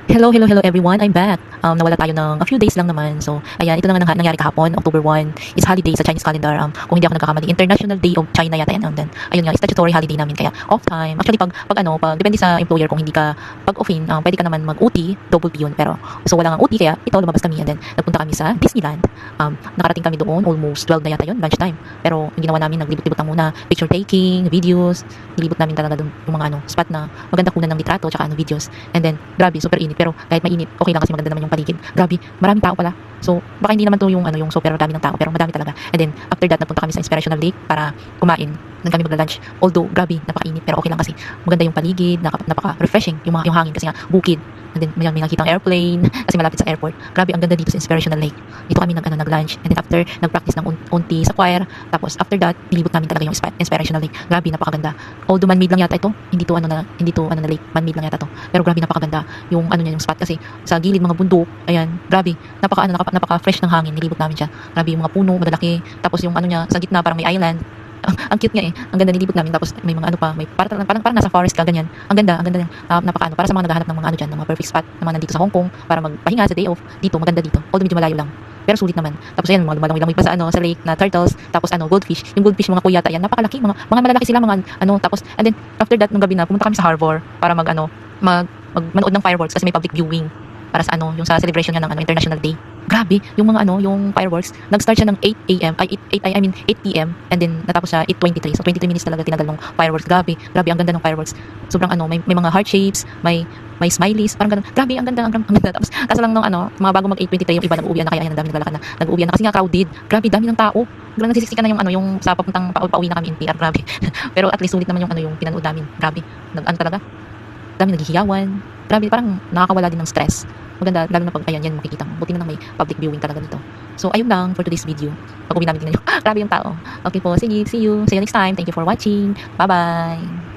Hello everyone. I'm back. Nawala tayo ng a few days lang naman. So, ayan, ito na nga nangyari kahapon, October 1, is holiday sa Chinese calendar. Kung hindi ako nagkakamali, International Day of China yata yan. And then, ayun nga, statutory holiday namin kaya off time. Actually, pag depende sa employer kung hindi ka pag-offin, pwede ka naman mag-OT, double P yun. Pero, so wala nga OT kaya ito lumabas kami and then nagpunta kami sa Disneyland. Nakarating kami doon, almost 12 na yata yun, lunchtime. Pero, yung ginawa namin, naglibot-libot lang muna, picture taking, videos, nilibot namin talaga doon yung mga spot na maganda kunan ng litrato, tsaka videos. And then, grabe, super init. Pero, kahit mainit, okay lang kasi maganda naman yung paligid. Grabe, maraming tao pala. So, baka hindi naman to yung super dami ng tao, pero madami talaga. And then, after that, napunta kami sa Inspirational Lake para kumain. Doon kami magla-lunch. Although, grabe, napakainit, pero okay lang kasi maganda yung paligid, napaka-refreshing yung hangin kasi nga bukid. And then, may nakitang airplane kasi malapit sa airport. Grabe, ang ganda dito sa Inspirational Lake. Dito kami nag-lunch. And then after, nag-practice ng unti sa choir. Tapos after that, nilibot namin talaga yung Inspirational Lake. Grabe, napakaganda. Although man-made lang yata ito, hindi to na lake, man-made lang yata to. Pero grabe, napakaganda yung niya, yung spot kasi sa gilid mga bundok. Ayan, grabe, napaka-fresh ng hangin. Nilibot namin siya. Grabe yung mga puno, malalaki. Tapos yung niya, sa gitna parang may island. Ang cute nga eh. Ang ganda, nilibot namin. Tapos may mga pa, may parang nasa forest ka, ganyan. Ang ganda para sa mga naghahanap ng mga dyan, ng mga perfect spot, ng mga nandito sa Hong Kong, para magpahinga sa day off. Dito, maganda dito. Although medyo malayo lang. Pero sulit naman. Tapos ayan, mga lumalangoy pa sa lake na turtles, tapos goldfish. Yung goldfish, mga kuyata yan, napakalaki, mga malalaki sila, tapos, and then, after that, nung gabi na, pumunta kami sa harbor, para manood ng fireworks, kasi may public viewing, para sa yung sa celebration nga ng International Day. Grabe, yung yung fireworks, nag-start siya ng 8 AM, ay 8 PM, and then natapos siya 8:23. So 23 minutes talaga tinagal ng fireworks. Grabe, ang ganda ng fireworks. Sobrang may mga heart shapes, may smileys, parang ganun. Grabe, ang ganda. Tapos kaso lang mga bago mag 8:23 yung iba nag-uuwian na, kaya ayan, ang dami naglalakad na. Nag-uuwian na kasi nga crowded. Grabe, dami ng tao. Biglang nagsisiksikan na yung sa papuntang pauwi na kami NPR. Grabe. Pero at least sulit naman yung pinanood namin. Grabe. Talaga. Dami naghihiyawan. Grabe, parang nakakawala din ng stress. Maganda, lalo na pag yan makikita mo. Buti na lang may public viewing talaga dito. So, ayun lang for today's video. Pag uwi namin tingnan nyo, grabe yung tao. Okay po, see you next time. Thank you for watching. Bye-bye.